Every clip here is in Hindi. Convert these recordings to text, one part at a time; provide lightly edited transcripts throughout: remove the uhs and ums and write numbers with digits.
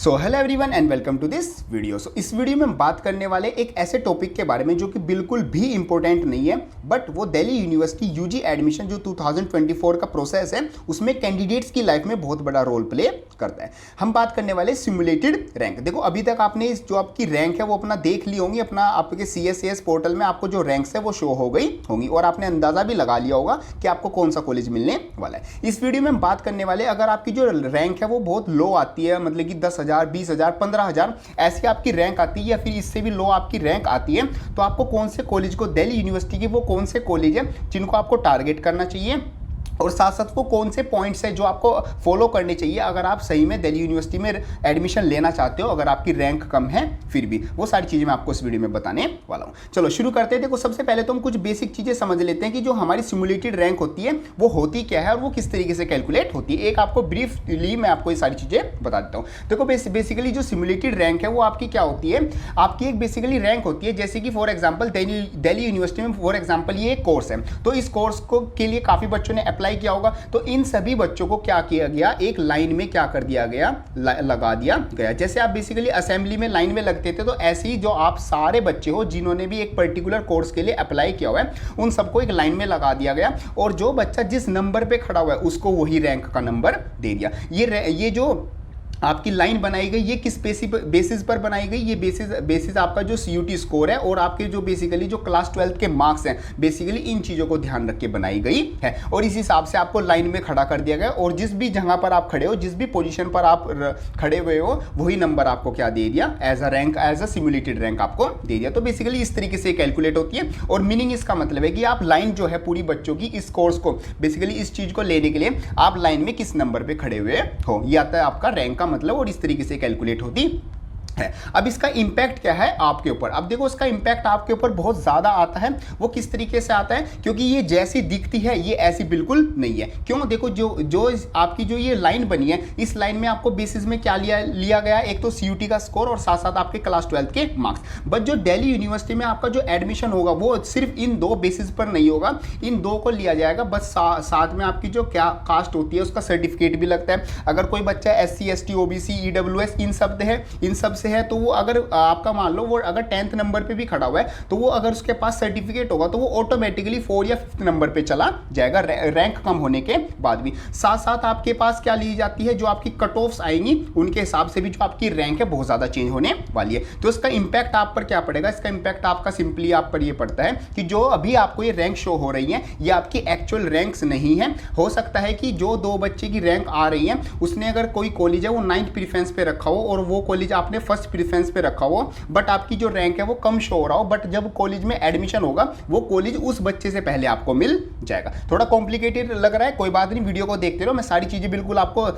So hello everyone and welcome to this video. इस वीडियो में हम बात करने वाले एक ऐसे टॉपिक के बारे में जो कि बिल्कुल भी इंपॉर्टेंट नहीं है, बट वो दिल्ली यूनिवर्सिटी यूजी एडमिशन जो 2024 का प्रोसेस है उसमें कैंडिडेट्स की लाइफ में बहुत बड़ा रोल प्ले करता है। हम बात करने वाले सिमुलेटेड रैंक। देखो अभी तक आपने इस जो आपकी रैंक है वो अपना देख ली होंगी, अपना आपके CSCS पोर्टल में आपको जो रैंक्स है वो शो हो गई होंगी और आपने अंदाजा भी लगा लिया होगा कि आपको कौन सा कॉलेज मिलने वाला है। इस वीडियो में हम बात करने वाले अगर आपकी जो रैंक है वो बहुत लो आती है, मतलब कि 10,000, 20,000, 15,000 ऐसी आपकी रैंक आती है या फिर इससे भी लो आपकी रैंक आती है, तो आपको कौन से कॉलेज को, दिल्ली यूनिवर्सिटी के वो कौन से कॉलेज है जिनको आपको टारगेट करना चाहिए और साथ साथ वो कौन से पॉइंट्स है जो आपको फॉलो करने चाहिए अगर आप सही में दिल्ली यूनिवर्सिटी में एडमिशन लेना चाहते हो, अगर आपकी रैंक कम है फिर भी। वो सारी चीज़ें मैं आपको इस वीडियो में बताने वाला हूँ। चलो शुरू करते हैं। देखो सबसे पहले तो हम कुछ बेसिक चीज़ें समझ लेते हैं कि जो हमारी सिमुलेटेड रैंक होती है वो होती क्या है और वो किस तरीके से कैलकुलेट होती है। एक आपको ब्रीफली मैं आपको ये सारी चीज़ें बता देता हूँ। देखो बेसिकली जो सिमुलेटेड रैंक है वो आपकी क्या होती है, आपकी एक बेसिकली रैंक होती है जैसे कि फॉर एग्जाम्पल दिल्ली यूनिवर्सिटी में फॉर एग्जाम्पल ये एक कोर्स है, तो इस कोर्स को के लिए काफ़ी बच्चों ने अप्लाई किया होगा, तो इन सभी बच्चों को क्या किया गया, एक लाइन में क्या कर दिया गया, लगा दिया गया। जैसे आप बेसिकली असेंबली में लाइन में लगते थे, तो ऐसे ही जो आप सारे बच्चे हो जिन्होंने भी एक पर्टिकुलर कोर्स के लिए अप्लाई किया हुआ है उन सबको एक लाइन में लगा दिया गया और जो बच्चा जिस नंबर पे खड़ा हुआ है उसको वही रैंक का नंबर दे दिया। ये जो आपकी लाइन बनाई गई ये किस बेसिस पर बनाई गई, ये बेसिस आपका जो CUT स्कोर है और आपके जो बेसिकली जो क्लास 12 के मार्क्स हैं, बेसिकली इन चीज़ों को ध्यान रख के बनाई गई है और इस हिसाब से आपको लाइन में खड़ा कर दिया गया और जिस भी जगह पर आप खड़े हो, जिस भी पोजीशन पर आप खड़े हुए हो, वही नंबर आपको क्या दे दिया, as a rank, as a simulated rank आपको दे दिया। तो बेसिकली इस तरीके से कैलकुलेट होती है और मीनिंग इसका मतलब है कि आप लाइन जो है पूरी बच्चों की इस कोर्स को, बेसिकली इस चीज़ को लेने के लिए आप लाइन में किस नंबर पर खड़े हुए हो, ये आता है आपका रैंक का मतलब और इस तरीके से कैलकुलेट होती है। अब इसका इंपैक्ट क्या है आपके ऊपर। अब देखो इसका इंपैक्ट आपके ऊपर बहुत ज़्यादा आता है। वो किस तरीके से आता है, क्योंकि ये जैसी दिखती है ये ऐसी बिल्कुल नहीं है। क्यों, देखो जो आपकी जो ये लाइन बनी है, इस लाइन में आपको बेसिस में क्या लिया गया, एक तो CUT का स्कोर और साथ साथ आपके क्लास 12 के मार्क्स। बट जो दिल्ली यूनिवर्सिटी में आपका जो एडमिशन होगा वो सिर्फ इन दो बेसिस पर नहीं होगा, इन दो को लिया जाएगा, बस साथ में आपकी जो क्या कास्ट होती है उसका सर्टिफिकेट भी लगता है। अगर कोई बच्चा SC ST OBC EWS इन सब से है, तो वो अगर आपका मान लो वो अगर 10th नंबर पे भी खड़ा हुआ है, तो वो अगर उसके पास सर्टिफिकेट होगा तो वो ऑटोमेटिकली 4 या 5th नंबर पे चला जाएगा रैंक कम होने के बाद भी। साथ साथ आपके पास क्या ली जाती है, जो आपकी कट ऑफ्स आएंगी उनके हिसाब से भी जो आपकी रैंक है बहुत ज़्यादा चेंज होने वाली है। तो इसका इंपैक्ट आप पर क्या पड़ेगा, इसका इंपैक्ट आपका सिंपली आप पर ये पड़ता है कि जो अभी आपको ये रैंक शो हो रही है ये आपकी एक्चुअल रैंक्स नहीं है। हो सकता है कि जो दो बच्चे की रैंक आ रही है उसने अगर कोई कॉलेज है वो 9th प्रीफरेंस पे रखा हो और वो कॉलेज आपने फर्स्ट प्रीफरेंस पे रखा हो, बट आपकी जो रैंक है वो कम शो हो रहा हो, बट जब कॉलेज में एडमिशन होगा वो कॉलेज उस बच्चे से पहले आपको मिल जाएगा। थोड़ा कॉम्प्लिकेटेड लग रहा है, कोई बात नहीं, वीडियो को देखते रहो, मैं सारी चीज़ें बिल्कुल आपको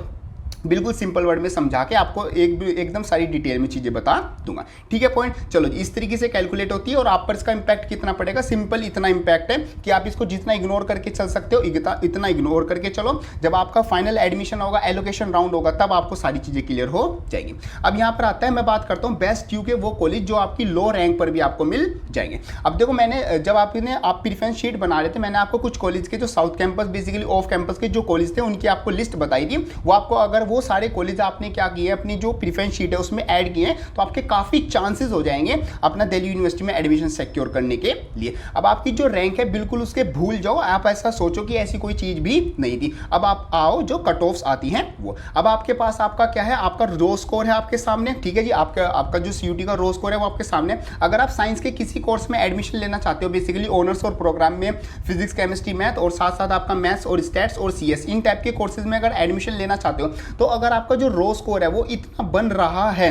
बिल्कुल सिंपल वर्ड में समझा के आपको एकदम सारी डिटेल में चीज़ें बता दूंगा। ठीक है पॉइंट। चलो इस तरीके से कैलकुलेट होती है और आप पर इसका इंपैक्ट कितना पड़ेगा, सिंपल इतना इंपैक्ट है कि आप इसको जितना इग्नोर करके चल सकते हो इतना इग्नोर करके चलो। जब आपका फाइनल एडमिशन होगा, एलोकेशन राउंड होगा, तब आपको सारी चीज़ें क्लियर हो जाएगी। अब यहाँ पर आता है, मैं बात करता हूँ बेस्ट क्यू के वो कॉलेज जो आपकी लो रैंक पर भी आपको मिल जाएंगे। अब देखो मैंने जब आप प्रीफरेंस शीट बना रहे थे, मैंने आपको कुछ कॉलेज के जो south campus basically off campus के जो कॉलेज थे उनकी आपको लिस्ट बताई थी। वो आपको अगर वो सारे कॉलेज आपने क्या किए अपनी जो प्रीफरेंस शीट है उसमें ऐड किए तो आपके काफ़ी चांसेस हो जाएंगे अपना दिल्ली यूनिवर्सिटी में एडमिशन सिक्योर करने के लिए। अब आपकी जो रैंक है बिल्कुल उसके भूल जाओ, आप ऐसा सोचो कि ऐसी कोई चीज़ भी नहीं थी। अब आप आओ जो कट ऑफ्स आती हैं वो, अब आपके पास आपका क्या है, आपका रो स्कोर है आपके सामने। ठीक है जी, आपका जो CUT का रो स्कोर है वो आपके सामने। अगर आप साइंस के किसी कोर्स में एडमिशन लेना चाहते हो, बेसिकली ऑनर्स और प्रोग्राम में फिजिक्स केमिस्ट्री मैथ और साथ साथ आपका मैथ्स और स्टैट्स और CS इन टाइप के कोर्सेज में अगर एडमिशन लेना चाहते हो, तो अगर आपका जो रो स्कोर है वो इतना बन रहा है,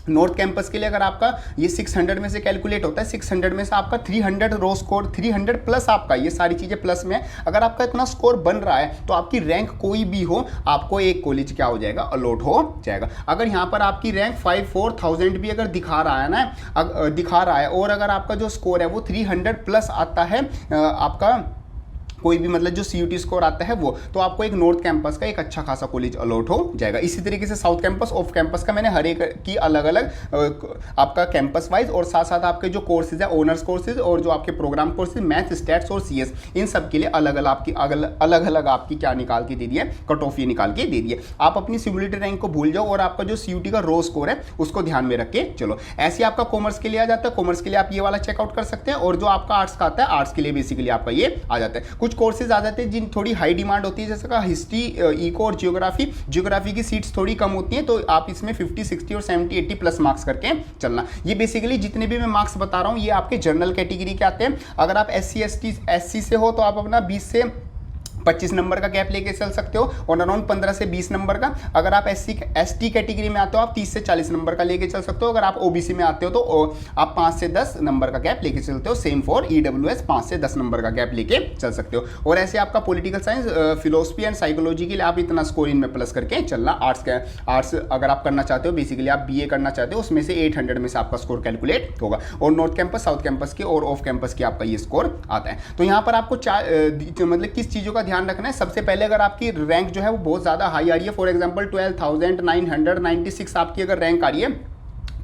नॉर्थ कैंपस के लिए अगर आपका ये 600 में से कैलकुलेट होता है, 600 में से आपका 300 रो स्कोर, 300 प्लस आपका ये सारी चीज़ें प्लस में, अगर आपका इतना स्कोर बन रहा है तो आपकी रैंक कोई भी हो, आपको एक कॉलेज क्या हो जाएगा, अलॉट हो जाएगा। अगर यहाँ पर आपकी रैंक 54,000 भी अगर दिखा रहा है ना, दिखा रहा है और अगर आपका जो स्कोर है वो 300 प्लस आता है आपका कोई भी मतलब जो CUT स्कोर आता है वो, तो आपको एक नॉर्थ कैंपस का एक अच्छा खासा कॉलेज अलॉट हो जाएगा। इसी तरीके से साउथ कैंपस, ऑफ कैंपस का मैंने हर एक की अलग अलग आपका कैंपस वाइज और साथ साथ आपके जो कोर्सेज है ऑनर्स कोर्सेज और जो आपके प्रोग्राम कोर्सेज मैथ, स्टैट्स और CS, इन सब के लिए अलग अलग आपकी क्या निकाल के दे दिया, कट ऑफ ये निकाल के दे दिए। आप अपनी सिम्युलेटेड रैंक को भूल जाओ और आपका जो CUT का रो स्कोर है उसको ध्यान में रख के चलो। ऐसे आपका कॉमर्स के लिए आ जाता है, कॉमर्स के लिए आप ये वाला चेकआउट कर सकते हैं, और जो आपका आर्ट्स का आता है आर्ट्स के लिए बेसिकली आपका ये आ जाता है। कुछ कोर्सेज आ जाते हैं जिन थोड़ी हाई डिमांड होती है, जैसे का हिस्ट्री, इको और जियोग्राफी की सीट्स थोड़ी कम होती हैं, तो आप इसमें 50, 60 और 70, 80 प्लस मार्क्स करके चलना। ये बेसिकली जितने भी मैं मार्क्स बता रहा हूँ ये आपके जनरल कैटेगरी के आते हैं। अगर आप SC, ST, SC से हो तो आप अपना 20 से 25 नंबर का गैप लेके चल सकते हो, और अराउंड 15 से 20 नंबर का। अगर आप ST कैटेगरी में आते हो आप 30 से 40 नंबर का लेके चल सकते हो। अगर आप OBC में आते हो तो आप 5 से 10 नंबर का गैप लेके चलते हो। सेम फॉर EWS 5 से 10 नंबर का गैप लेके चल सकते हो। और ऐसे आपका political science, philosophy and psychology के लिए आप इतना स्कोर इनमें प्लस करके चलना। आर्ट्स अगर आप करना चाहते हो, बेसिकली आप BA करना चाहते हो, उसमें से 800 में से आपका स्कोर कैलकुलेट होगा। और नॉर्थ कैंपस, साउथ कैंपस के और ऑफ कैंपस की आपका ये स्कोर आता है। तो यहाँ पर आपको मतलब किस चीज़ों का ध्यान रखना है। सबसे पहले अगर आपकी रैंक जो है वो बहुत ज़्यादा हाई आ रही है, फॉर एग्जांपल 12,996 आपकी अगर रैंक आ रही है,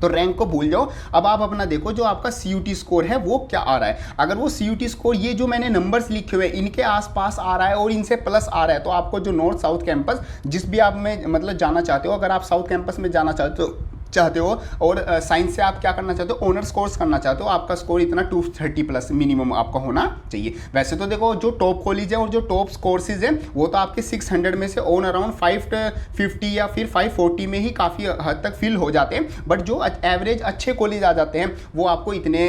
तो रैंक को भूल जाओ। अब आप अपना देखो जो आपका CUT स्कोर है वो क्या आ रहा है। अगर वो CUT स्कोर ये जो मैंने नंबर्स लिखे हुए इनके आसपास आ रहा है और इनसे प्लस आ रहा है, तो आपको जो नॉर्थ साउथ कैंपस जिस भी आप में मतलब जाना चाहते हो, अगर आप साउथ कैंपस में जाना चाहते हो और साइंस से आप क्या करना चाहते हो, ऑनर्स कोर्स करना चाहते हो, आपका स्कोर इतना 230 प्लस मिनिमम आपका होना चाहिए। वैसे तो देखो जो टॉप कॉलेज है और जो टॉप कोर्सेज है वो तो आपके 600 में से ऑन अराउंड 550 या फिर 540 में ही काफ़ी हद तक फिल हो जाते हैं, बट जो एवरेज अच्छे कॉलेज आ जाते हैं वो आपको इतने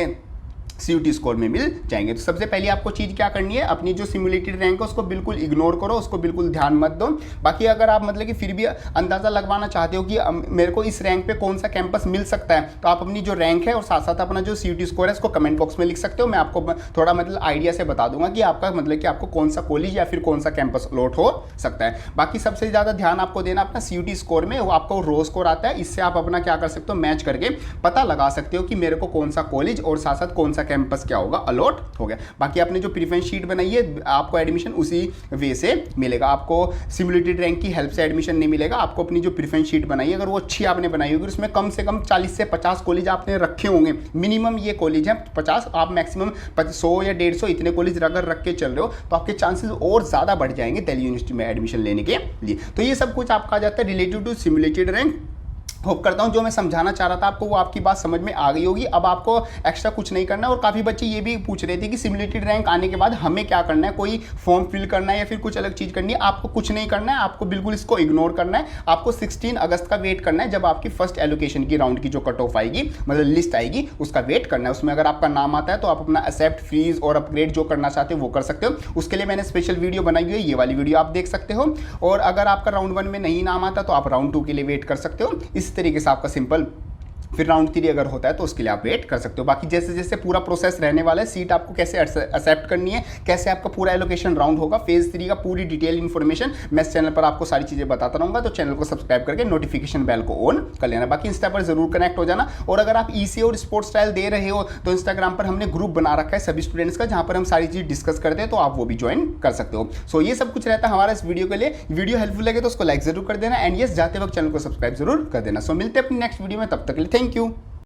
CUT स्कोर में मिल जाएंगे। तो सबसे पहले आपको चीज़ क्या करनी है, अपनी जो सिमुलेटेड रैंक है उसको बिल्कुल इग्नोर करो, उसको बिल्कुल ध्यान मत दो। बाकी अगर आप मतलब कि फिर भी अंदाज़ा लगवाना चाहते हो कि मेरे को इस रैंक पे कौन सा कैंपस मिल सकता है, तो आप अपनी जो रैंक है और साथ साथ अपना जो CUT स्कोर है उसको कमेंट बॉक्स में लिख सकते हो। मैं आपको थोड़ा मतलब आइडिया से बता दूंगा कि आपका मतलब कि आपको कौन सा कॉलेज या फिर कौन सा कैंपस अलॉट हो सकता है। बाकी सबसे ज़्यादा ध्यान आपको देना अपना CUT स्कोर में, वो आपको रो स्कोर आता है, इससे आप अपना क्या कर सकते हो, मैच करके पता लगा सकते हो कि मेरे को कौन सा कॉलेज और साथ साथ कौन सा कैंपस क्या होगा, अलॉट हो गया। बाकी आपने जो प्रेफरेंस शीट बनाई है आपको एडमिशन उसी वे से मिलेगा, आपको सिमुलेटेड रैंक की हेल्प से एडमिशन नहीं मिलेगा। आपको अपनी जो प्रेफरेंस शीट बनाई है अगर वो अच्छी आपने बनाई होगी, उसमें कम से कम 40 से 50 कॉलेज आपने रखे होंगे, मिनिमम ये कॉलेज है 50, आप मैक्सिमम 100 या 150 इतने कॉलेज अगर रख के चल रहे हो तो आपके चांसेस और ज़्यादा बढ़ जाएंगे दिल्ली यूनिवर्सिटी में एडमिशन लेने के लिए। तो ये सब कुछ आपका आ जाता है related to simulated rank. Hope करता हूं जो मैं समझाना चाह रहा था आपको वो आपकी बात समझ में आ गई होगी। अब आपको एक्स्ट्रा कुछ नहीं करना है। और काफ़ी बच्चे ये भी पूछ रहे थे कि सिमुलेटेड रैंक आने के बाद हमें क्या करना है, कोई फॉर्म फिल करना है या फिर कुछ अलग चीज़ करनी है। आपको कुछ नहीं करना है, आपको बिल्कुल इसको इग्नोर करना है। आपको 16 अगस्त का वेट करना है, जब आपकी फर्स्ट एलोकेशन की राउंड की जो कट ऑफ आएगी, मतलब लिस्ट आएगी, उसका वेट करना है। उसमें अगर आपका नाम आता है तो आप अपना एक्सेप्ट, फ्रीज और अपग्रेड जो करना चाहते हो वो कर सकते हो। उसके लिए मैंने स्पेशल वीडियो बनाई हुई है, ये वाली वीडियो आप देख सकते हो। और अगर आपका राउंड 1 में नहीं नाम आता तो आप राउंड 2 के लिए वेट कर सकते हो। इस तरीके से आपका सिंपल फिर राउंड 3 अगर होता है तो उसके लिए आप वेट कर सकते हो। बाकी जैसे जैसे पूरा प्रोसेस रहने वाला है, सीट आपको कैसे एक्सेप्ट करनी है, कैसे आपका पूरा एलोकेशन राउंड होगा, फेज 3 का पूरी डिटेल इन्फॉर्मेशन मैं इस चैनल पर आपको सारी चीज़ें बताता रहूँगा। तो चैनल को सब्सक्राइब करके नोटिफिकेशन बेल को ऑन कर लेना। बाकी इंस्टा पर जरूर कनेक्ट हो जाना। और अगर आप EC और स्पोर्ट्स स्टाइल दे रहे हो तो इंस्टाग्राम पर हमने ग्रुप बना रखा है सभी स्टूडेंट्स का, जहाँ पर हम सारी चीज़ डिस्कस करते हैं, तो आप वो भी ज्वाइन कर सकते हो। सो ये सब कुछ रहता है हमारा इस वीडियो के लिए। वीडियो हेल्पफुल लगे तो उसको लाइक जरूर कर देना, एंड यस जाते वक्त चैनल को सब्सक्राइब जरूर कर देना। सो मिलते हैं अपनी नेक्स्ट वीडियो में, तब तक के लिए थैंक यू।